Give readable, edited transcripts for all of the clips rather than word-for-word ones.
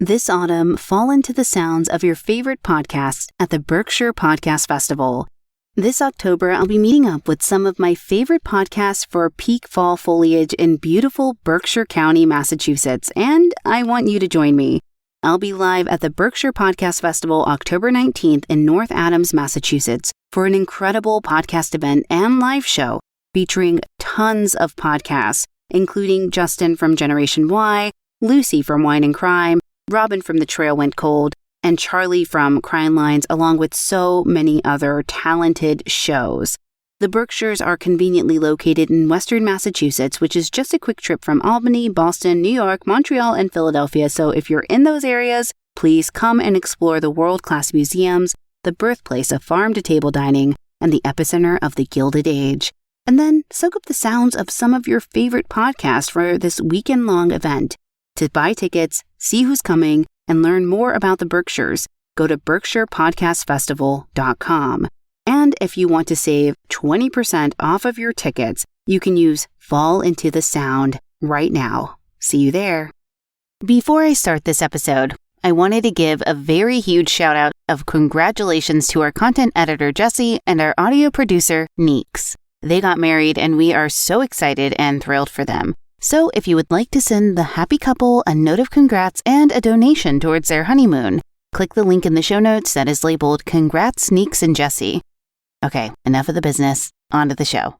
This autumn, fall into the sounds of your favorite podcasts at the Berkshire Podcast Festival. This October, I'll be meeting up with some of my favorite podcasts for peak fall foliage in beautiful Berkshire County, Massachusetts, and I want you to join me. I'll be live at the Berkshire Podcast Festival October 19th in North Adams, Massachusetts for an incredible podcast event and live show featuring tons of podcasts, including Justin from Generation Y, Lucy from Wine and Crime, Robin from The Trail Went Cold, and Charlie from Crime Lines, along with so many other talented shows. The Berkshires are conveniently located in western Massachusetts, which is just a quick trip from Albany, Boston, New York, Montreal, and Philadelphia. So if you're in those areas, please come and explore the world-class museums, the birthplace of farm-to-table dining, and the epicenter of the Gilded Age. And then soak up the sounds of some of your favorite podcasts for this weekend-long event. To buy tickets, see who's coming, and learn more about the Berkshires, go to berkshirepodcastfestival.com. And if you want to save 20% off of your tickets, you can use Fall Into the Sound right now. See you there. Before I start this episode, I wanted to give a very huge shout out of congratulations to our content editor, Jesse, and our audio producer, Neeks. They got married, and we are so excited and thrilled for them. So if you would like to send the happy couple a note of congrats and a donation towards their honeymoon, click the link in the show notes that is labeled Congrats Neeks and Jesse. Okay, enough of the business. On to the show.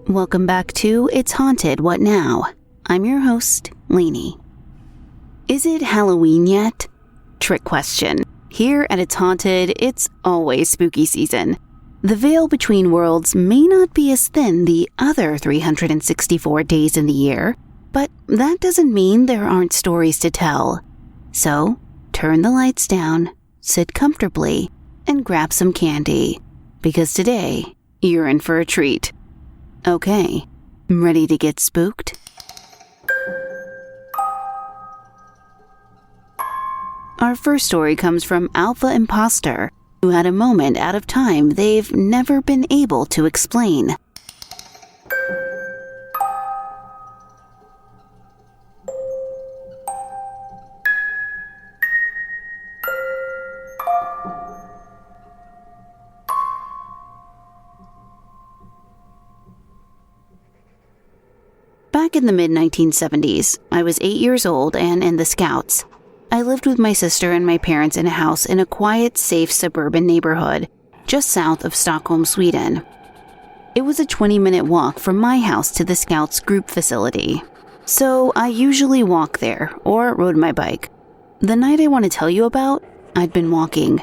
Welcome back to It's Haunted, What Now? I'm your host, Lainey. Is it Halloween yet? Trick question. Here at It's Haunted, it's always spooky season. The veil between worlds may not be as thin the other 364 days in the year, but that doesn't mean there aren't stories to tell. So, turn the lights down, sit comfortably, and grab some candy, because today, you're in for a treat. Okay, ready to get spooked? Our first story comes from Alpha Imposter, who had a moment out of time they've never been able to explain. Back in the mid-1970s, I was 8 years old and in the Scouts. I lived with my sister and my parents in a house in a quiet, safe suburban neighborhood, just south of Stockholm, Sweden. It was a 20-minute walk from my house to the Scouts group facility, so I usually walked there or rode my bike. The night I want to tell you about, I'd been walking.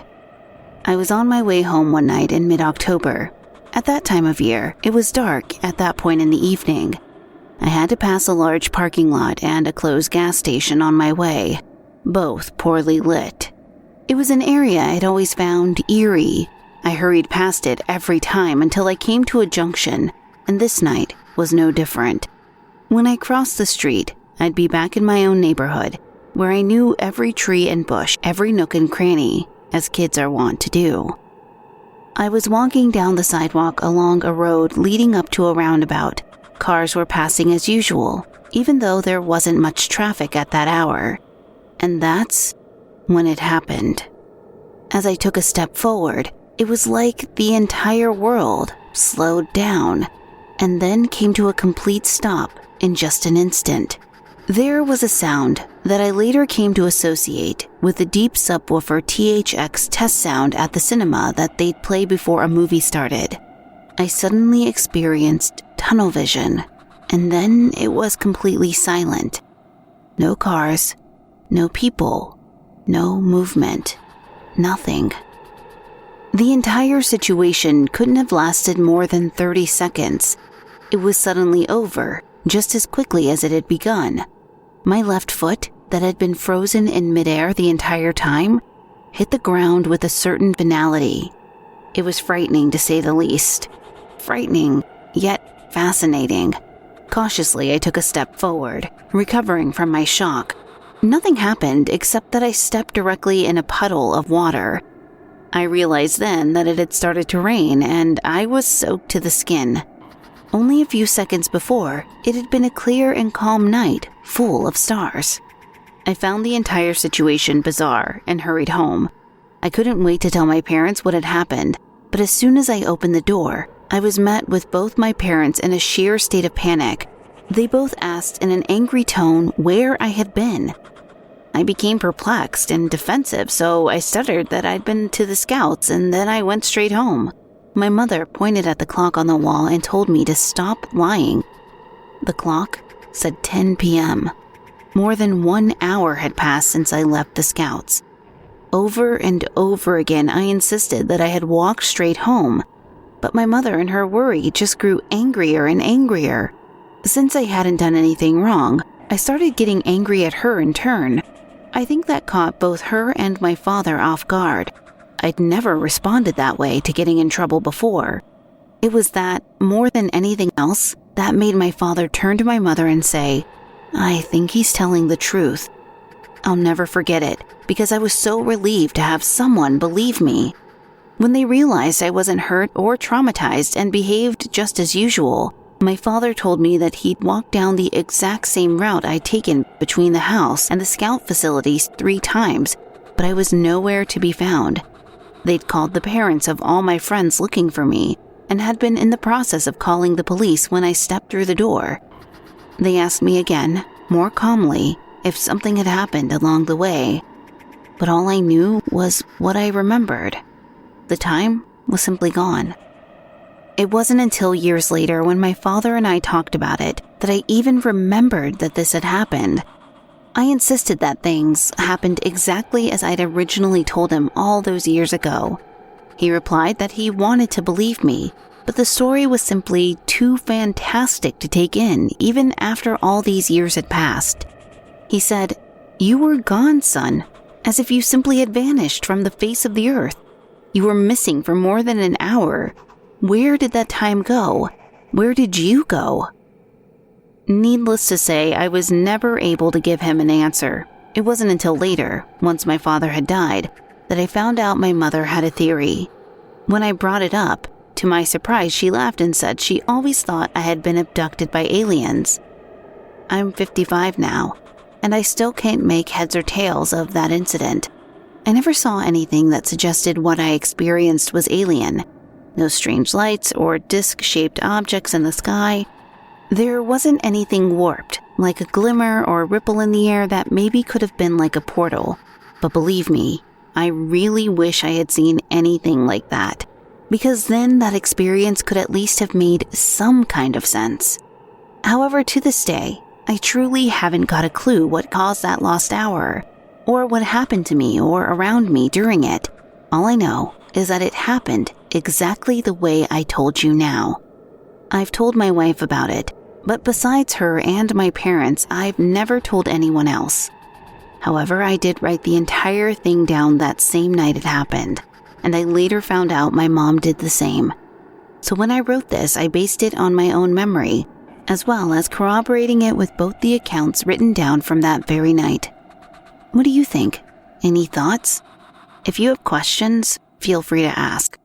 I was on my way home one night in mid-October. At that time of year, it was dark at that point in the evening. I had to pass a large parking lot and a closed gas station on my way, both poorly lit. It was an area I'd always found eerie. I hurried past it every time until I came to a junction, and this night was no different. When I crossed the street, I'd be back in my own neighborhood, where I knew every tree and bush, every nook and cranny, as kids are wont to do. I was walking down the sidewalk along a road leading up to a roundabout. Cars were passing as usual, even though there wasn't much traffic at that hour. And that's when it happened. As I took a step forward, it was like the entire world slowed down and then came to a complete stop in just an instant. There was a sound that I later came to associate with the deep subwoofer THX test sound at the cinema that they'd play before a movie started. I suddenly experienced tunnel vision, and then it was completely silent. No cars, no people, no movement, nothing. The entire situation couldn't have lasted more than 30 seconds. It was suddenly over, just as quickly as it had begun. My left foot, that had been frozen in midair the entire time, hit the ground with a certain finality. It was frightening, to say the least. Frightening, yet fascinating. Cautiously, I took a step forward, recovering from my shock. Nothing happened except that I stepped directly in a puddle of water. I realized then that it had started to rain and I was soaked to the skin. Only a few seconds before, it had been a clear and calm night, full of stars. I found the entire situation bizarre and hurried home. I couldn't wait to tell my parents what had happened, but as soon as I opened the door, I was met with both my parents in a sheer state of panic. They both asked in an angry tone where I had been. I became perplexed and defensive, so I stuttered that I'd been to the Scouts and then I went straight home. My mother pointed at the clock on the wall and told me to stop lying. The clock said 10 p.m. More than 1 hour had passed since I left the Scouts. Over and over again, I insisted that I had walked straight home, but my mother in her worry just grew angrier and angrier. Since I hadn't done anything wrong, I started getting angry at her in turn. I think that caught both her and my father off guard. I'd never responded that way to getting in trouble before. It was that, more than anything else, that made my father turn to my mother and say, "I think he's telling the truth." I'll never forget it, because I was so relieved to have someone believe me. When they realized I wasn't hurt or traumatized and behaved just as usual, my father told me that he'd walked down the exact same route I'd taken between the house and the Scout facilities 3 times, but I was nowhere to be found. They'd called the parents of all my friends looking for me and had been in the process of calling the police when I stepped through the door. They asked me again, more calmly, if something had happened along the way, but all I knew was what I remembered. The time was simply gone. It wasn't until years later when my father and I talked about it that I even remembered that this had happened. I insisted that things happened exactly as I'd originally told him all those years ago. He replied that he wanted to believe me, but the story was simply too fantastic to take in even after all these years had passed. He said, "You were gone, son, as if you simply had vanished from the face of the earth. You were missing for more than an hour. Where did that time go? Where did you go?" Needless to say, I was never able to give him an answer. It wasn't until later, once my father had died, that I found out my mother had a theory. When I brought it up, to my surprise, she laughed and said she always thought I had been abducted by aliens. I'm 55 now, and I still can't make heads or tails of that incident. I never saw anything that suggested what I experienced was alien. No strange lights or disc-shaped objects in the sky. There wasn't anything warped, like a glimmer or ripple in the air that maybe could have been like a portal. But believe me, I really wish I had seen anything like that, because then that experience could at least have made some kind of sense. However, to this day, I truly haven't got a clue what caused that lost hour, or what happened to me or around me during it. All I know is that it happened exactly the way I told you now. I've told my wife about it, but besides her and my parents, I've never told anyone else. However, I did write the entire thing down that same night it happened, and I later found out my mom did the same. So when I wrote this, I based it on my own memory, as well as corroborating it with both the accounts written down from that very night. What do you think? Any thoughts? If you have questions, feel free to ask.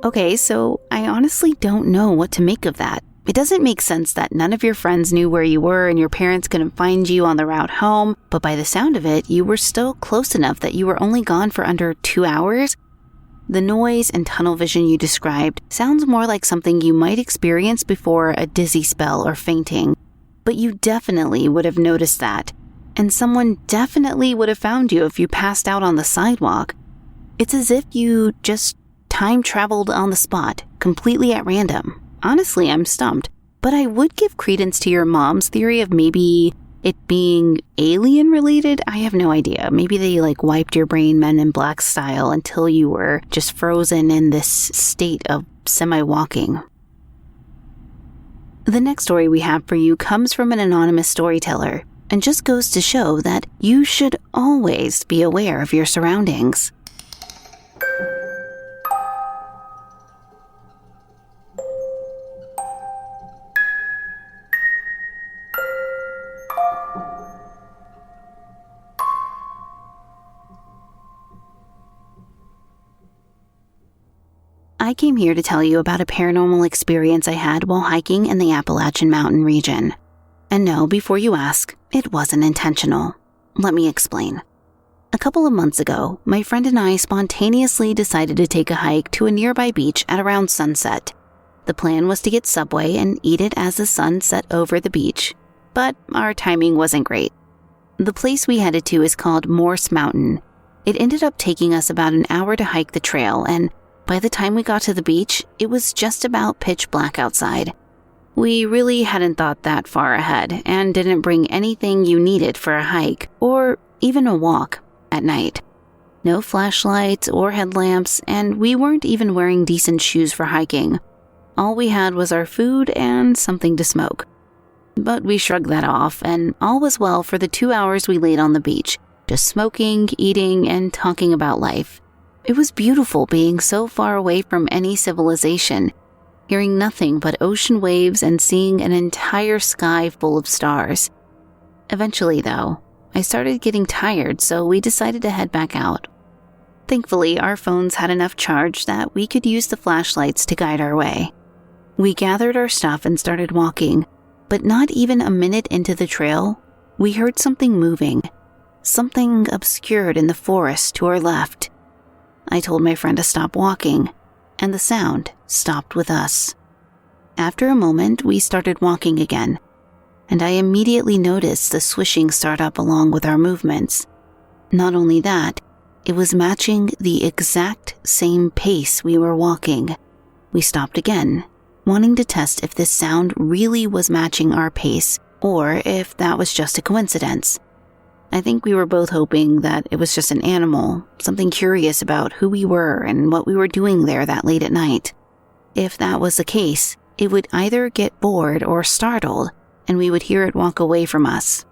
Okay, so I honestly don't know what to make of that. It doesn't make sense that none of your friends knew where you were and your parents couldn't find you on the route home, but by the sound of it, you were still close enough that you were only gone for under 2 hours. The noise and tunnel vision you described sounds more like something you might experience before a dizzy spell or fainting, but you definitely would have noticed that, and someone definitely would have found you if you passed out on the sidewalk. It's as if you just time traveled on the spot, completely at random. Honestly, I'm stumped, but I would give credence to your mom's theory of maybe it being alien related. I have no idea. Maybe they wiped your brain Men in Black style until you were just frozen in this state of semi-walking. The next story we have for you comes from an anonymous storyteller and just goes to show that you should always be aware of your surroundings. I came here to tell you about a paranormal experience I had while hiking in the Appalachian Mountain region. And no, before you ask, it wasn't intentional. Let me explain. A couple of months ago, my friend and I spontaneously decided to take a hike to a nearby beach at around sunset. The plan was to get Subway and eat it as the sun set over the beach, but our timing wasn't great. The place we headed to is called Morse Mountain. It ended up taking us about an hour to hike the trail, and by the time we got to the beach, it was just about pitch black outside. We really hadn't thought that far ahead and didn't bring anything you needed for a hike or even a walk at night. No flashlights or headlamps, and we weren't even wearing decent shoes for hiking. All we had was our food and something to smoke. But we shrugged that off, and all was well for the 2 hours we laid on the beach, just smoking, eating, and talking about life. It was beautiful being so far away from any civilization, hearing nothing but ocean waves and seeing an entire sky full of stars. Eventually, though, I started getting tired, so we decided to head back out. Thankfully, our phones had enough charge that we could use the flashlights to guide our way. We gathered our stuff and started walking, but not even a minute into the trail, we heard something moving, something obscured in the forest to our left. I told my friend to stop walking, and the sound stopped with us. After a moment, we started walking again, and I immediately noticed the swishing start up along with our movements. Not only that, it was matching the exact same pace we were walking. We stopped again, wanting to test if this sound really was matching our pace or if that was just a coincidence. I think we were both hoping that it was just an animal, something curious about who we were and what we were doing there that late at night. If that was the case, it would either get bored or startled, and we would hear it walk away from us.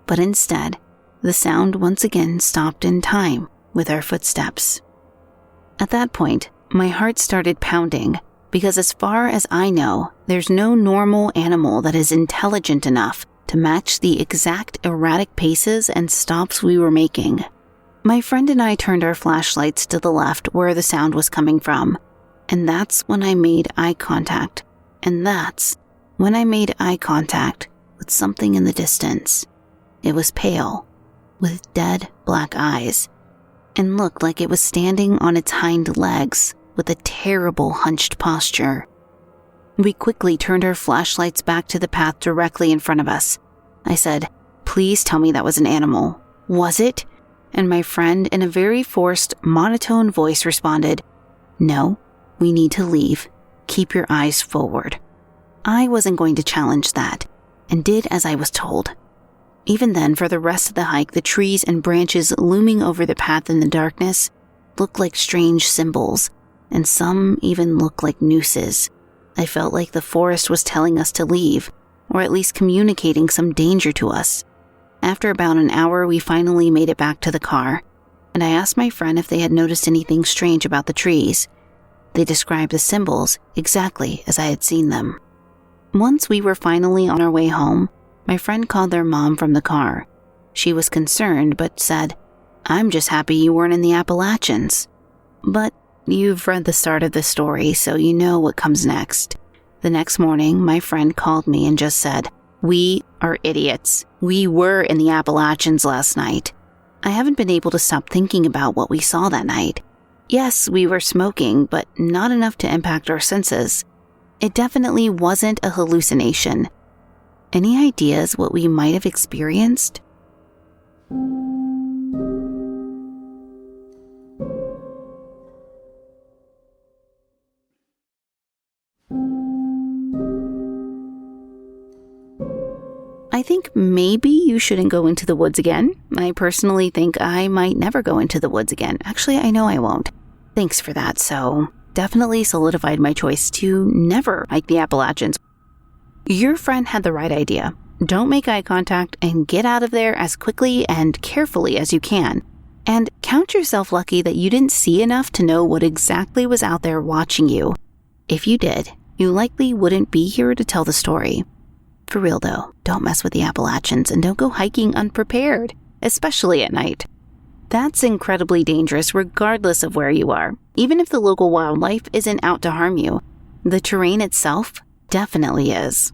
But instead, the sound once again stopped in time with our footsteps. At that point, my heart started pounding, because as far as I know, there's no normal animal that is intelligent enough to match the exact erratic paces and stops we were making. My friend and I turned our flashlights to the left where the sound was coming from, and that's when I made eye contact. And that's when I made eye contact with something in the distance. It was pale, with dead black eyes, and looked like it was standing on its hind legs with a terrible hunched posture. We quickly turned our flashlights back to the path directly in front of us. I said, "Please tell me that was an animal. Was it?" And my friend, in a very forced, monotone voice, responded, "No, we need to leave. Keep your eyes forward." I wasn't going to challenge that, and did as I was told. Even then, for the rest of the hike, the trees and branches looming over the path in the darkness looked like strange symbols, and some even looked like nooses. I felt like the forest was telling us to leave, or at least communicating some danger to us. After about an hour, we finally made it back to the car, and I asked my friend if they had noticed anything strange about the trees. They described the symbols exactly as I had seen them. Once we were finally on our way home, my friend called their mom from the car. She was concerned, but said, "I'm just happy you weren't in the Appalachians." But you've read the start of the story, so you know what comes next. The next morning, my friend called me and just said, "We are idiots. We were in the Appalachians last night." I haven't been able to stop thinking about what we saw that night. Yes, we were smoking, but not enough to impact our senses. It definitely wasn't a hallucination. Any ideas what we might have experienced? I think maybe you shouldn't go into the woods again. I personally think I might never go into the woods again. Actually, I know I won't. Thanks for that, so definitely solidified my choice to never hike the Appalachians. Your friend had the right idea. Don't make eye contact and get out of there as quickly and carefully as you can. And count yourself lucky that you didn't see enough to know what exactly was out there watching you. If you did, you likely wouldn't be here to tell the story. For real though, don't mess with the Appalachians and don't go hiking unprepared, especially at night. That's incredibly dangerous regardless of where you are, even if the local wildlife isn't out to harm you. The terrain itself definitely is.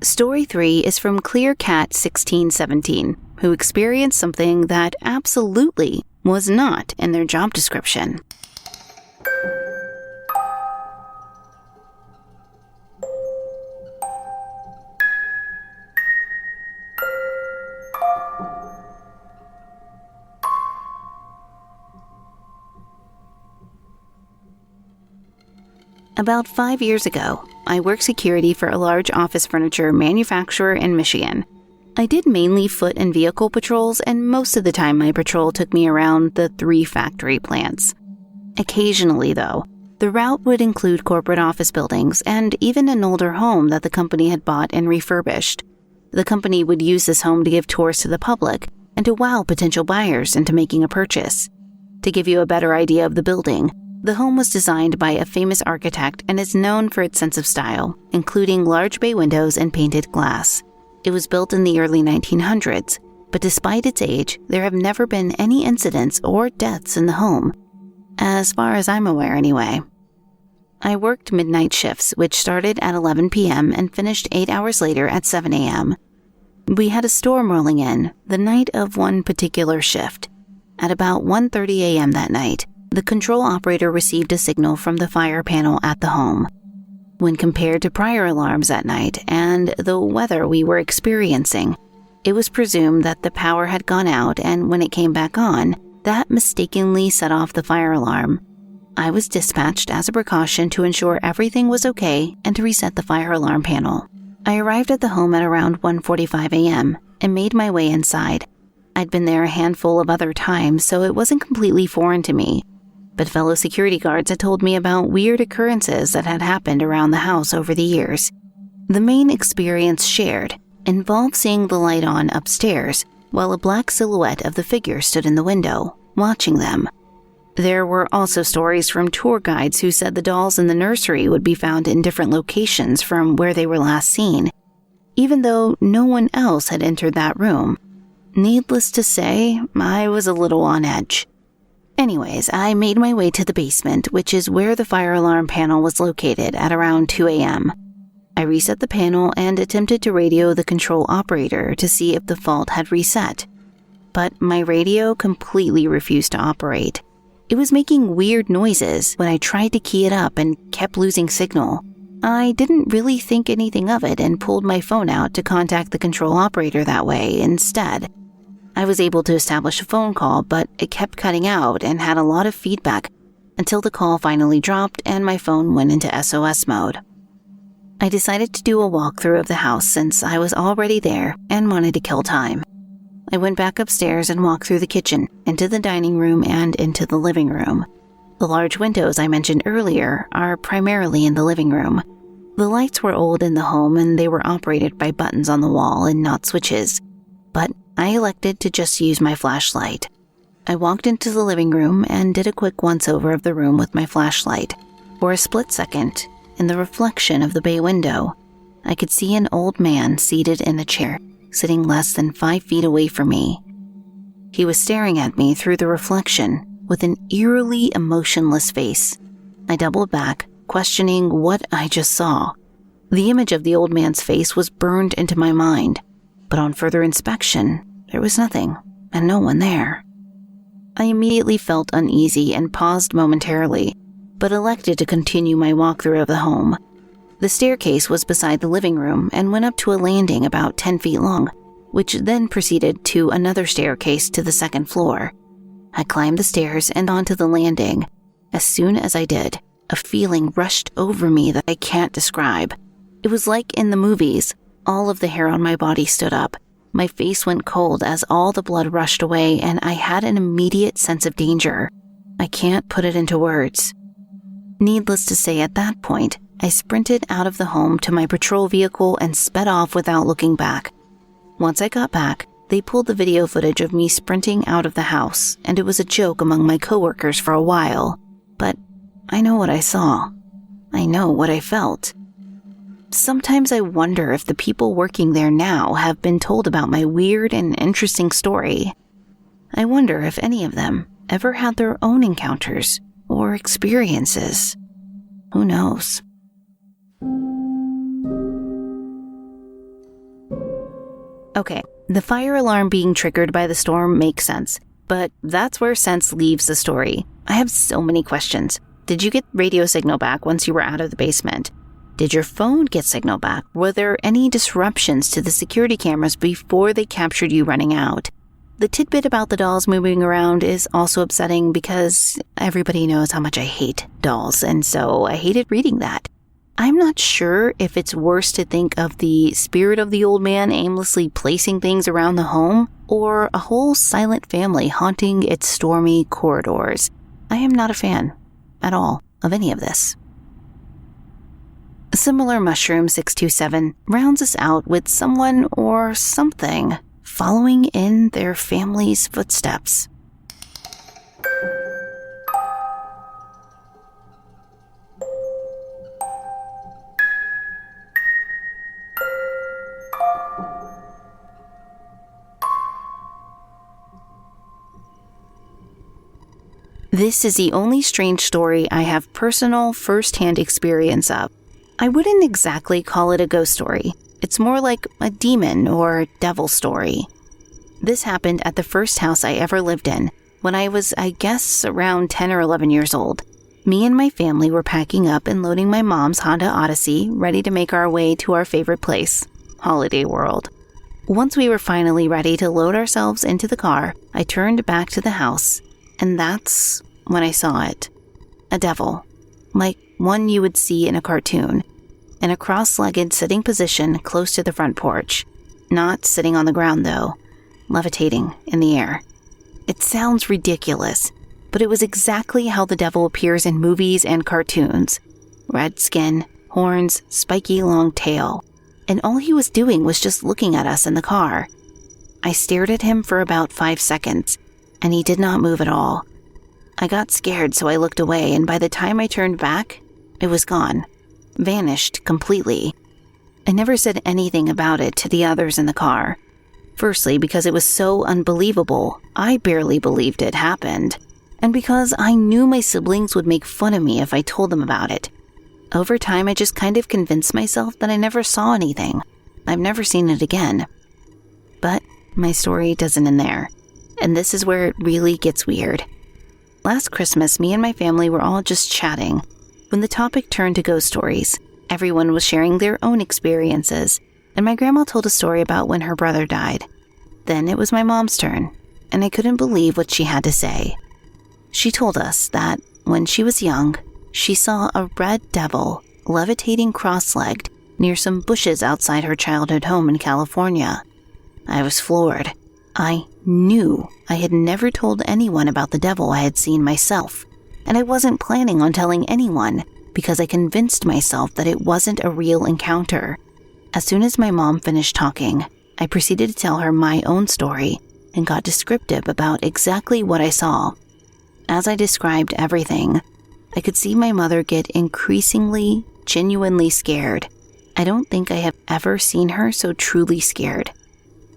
Story 3 is from ClearCat1617, who experienced something that absolutely was not in their job description. About 5 years ago, I worked security for a large office furniture manufacturer in Michigan. I did mainly foot and vehicle patrols, and most of the time my patrol took me around the 3 factory plants. Occasionally, though, the route would include corporate office buildings and even an older home that the company had bought and refurbished. The company would use this home to give tours to the public and to wow potential buyers into making a purchase. To give you a better idea of the building, the home was designed by a famous architect and is known for its sense of style, including large bay windows and painted glass. It was built in the early 1900s, but despite its age, there have never been any incidents or deaths in the home, as far as I'm aware anyway. I worked midnight shifts, which started at 11 p.m. and finished 8 hours later at 7 a.m. We had a storm rolling in the night of one particular shift. At about 1:30 a.m. that night, the control operator received a signal from the fire panel at the home. When compared to prior alarms at night and the weather we were experiencing, it was presumed that the power had gone out, and when it came back on, that mistakenly set off the fire alarm. I was dispatched as a precaution to ensure everything was okay and to reset the fire alarm panel. I arrived at the home at around 1:45 a.m. and made my way inside. I'd been there a handful of other times, so it wasn't completely foreign to me. But fellow security guards had told me about weird occurrences that had happened around the house over the years. The main experience shared involved seeing the light on upstairs while a black silhouette of the figure stood in the window, watching them. There were also stories from tour guides who said the dolls in the nursery would be found in different locations from where they were last seen, even though no one else had entered that room. Needless to say, I was a little on edge. Anyways, I made my way to the basement, which is where the fire alarm panel was located, at around 2 a.m. I reset the panel and attempted to radio the control operator to see if the fault had reset. But my radio completely refused to operate. It was making weird noises when I tried to key it up and kept losing signal. I didn't really think anything of it and pulled my phone out to contact the control operator that way instead. I was able to establish a phone call, but it kept cutting out and had a lot of feedback until the call finally dropped and my phone went into SOS mode. I decided to do a walkthrough of the house since I was already there and wanted to kill time. I went back upstairs and walked through the kitchen, into the dining room, and into the living room. The large windows I mentioned earlier are primarily in the living room. The lights were old in the home and they were operated by buttons on the wall and not switches, but I elected to just use my flashlight. I walked into the living room and did a quick once-over of the room with my flashlight. For a split second, in the reflection of the bay window, I could see an old man seated in a chair, sitting less than 5 feet away from me. He was staring at me through the reflection with an eerily emotionless face. I doubled back, questioning what I just saw. The image of the old man's face was burned into my mind, but on further inspection, there was nothing and no one there. I immediately felt uneasy and paused momentarily, but elected to continue my walkthrough of the home. The staircase was beside the living room and went up to a landing about 10 feet long, which then proceeded to another staircase to the second floor. I climbed the stairs and onto the landing. As soon as I did, a feeling rushed over me that I can't describe. It was like in the movies. All of the hair on my body stood up. My face went cold as all the blood rushed away, and I had an immediate sense of danger. I can't put it into words. Needless to say, at that point, I sprinted out of the home to my patrol vehicle and sped off without looking back. Once I got back, they pulled the video footage of me sprinting out of the house, and it was a joke among my coworkers for a while. But I know what I saw. I know what I felt. Sometimes I wonder if the people working there now have been told about my weird and interesting story. I wonder if any of them ever had their own encounters or experiences. Who knows? Okay, the fire alarm being triggered by the storm makes sense, but that's where sense leaves the story. I have so many questions. Did you get radio signal back once you were out of the basement? Did your phone get signal back? Were there any disruptions to the security cameras before they captured you running out? The tidbit about the dolls moving around is also upsetting because everybody knows how much I hate dolls, and so I hated reading that. I'm not sure if it's worse to think of the spirit of the old man aimlessly placing things around the home or a whole silent family haunting its stormy corridors. I am not a fan at all of any of this. Similar Mushroom 627 rounds us out with someone or something following in their family's footsteps. This is the only strange story I have personal first-hand experience of. I wouldn't exactly call it a ghost story. It's more like a demon or devil story. This happened at the first house I ever lived in, when I was, I guess, around 10 or 11 years old. Me and my family were packing up and loading my mom's Honda Odyssey, ready to make our way to our favorite place, Holiday World. Once we were finally ready to load ourselves into the car, I turned back to the house, and that's when I saw it. A devil, like one you would see in a cartoon, in a cross-legged sitting position close to the front porch. Not sitting on the ground, though, levitating in the air. It sounds ridiculous, but it was exactly how the devil appears in movies and cartoons. Red skin, horns, spiky long tail, and all he was doing was just looking at us in the car. I stared at him for about 5 seconds, and he did not move at all. I got scared, so I looked away, and by the time I turned back, it was gone. Vanished completely. I never said anything about it to the others in the car. Firstly, because it was so unbelievable, I barely believed it happened. And because I knew my siblings would make fun of me if I told them about it. Over time, I just kind of convinced myself that I never saw anything. I've never seen it again. But my story doesn't end there. And this is where it really gets weird. Last Christmas, me and my family were all just chatting. When the topic turned to ghost stories, everyone was sharing their own experiences, and my grandma told a story about when her brother died. Then it was my mom's turn, and I couldn't believe what she had to say. She told us that, when she was young, she saw a red devil levitating cross-legged near some bushes outside her childhood home in California. I was floored. I knew I had never told anyone about the devil I had seen myself, and I wasn't planning on telling anyone because I convinced myself that it wasn't a real encounter. As soon as my mom finished talking, I proceeded to tell her my own story and got descriptive about exactly what I saw. As I described everything, I could see my mother get increasingly, genuinely scared. I don't think I have ever seen her so truly scared.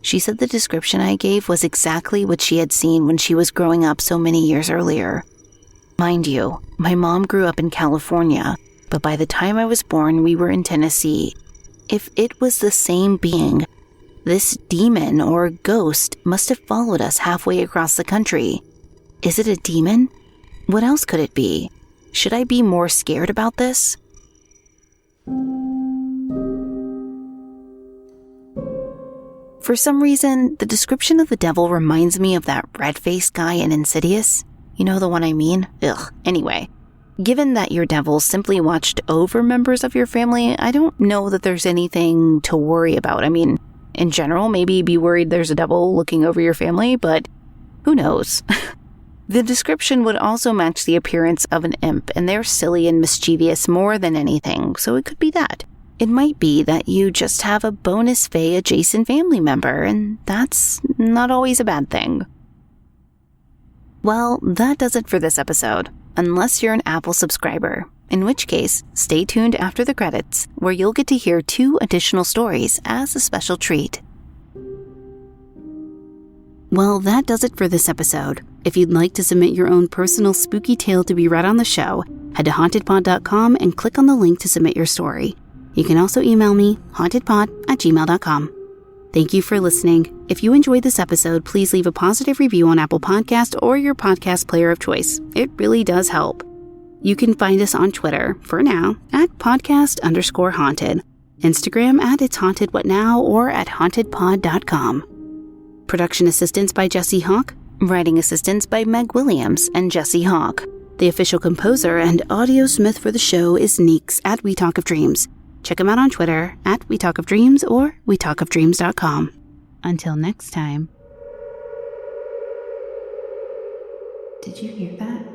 She said the description I gave was exactly what she had seen when she was growing up so many years earlier. Mind you, my mom grew up in California, but by the time I was born, we were in Tennessee. If it was the same being, this demon or ghost must have followed us halfway across the country. Is it a demon? What else could it be? Should I be more scared about this? For some reason, the description of the devil reminds me of that red-faced guy in Insidious. You know the one I mean? Ugh. Anyway, given that your devil simply watched over members of your family, I don't know that there's anything to worry about. I mean, in general, maybe be worried there's a devil looking over your family, but who knows? The description would also match the appearance of an imp, and they're silly and mischievous more than anything, so it could be that. It might be that you just have a bonus Fae adjacent family member, and that's not always a bad thing. Well, that does it for this episode, unless you're an Apple subscriber, in which case, stay tuned after the credits, where you'll get to hear 2 additional stories as a special treat. Well, that does it for this episode. If you'd like to submit your own personal spooky tale to be read on the show, head to hauntedpod.com and click on the link to submit your story. You can also email me, hauntedpod@gmail.com. Thank you for listening. If you enjoyed this episode, please leave a positive review on Apple Podcast or your podcast player of choice. It really does help. You can find us on Twitter, for now, at podcast_haunted, Instagram at It's Haunted What Now, or at hauntedpod.com. Production assistance by Jesse Hawk. Writing assistance by Meg Williams and Jesse Hawk. The official composer and audio smith for the show is Neeks at We Talk of Dreams. Check him out on Twitter at We Talk of Dreams or WeTalkOfDreams.com. Until next time. Did you hear that?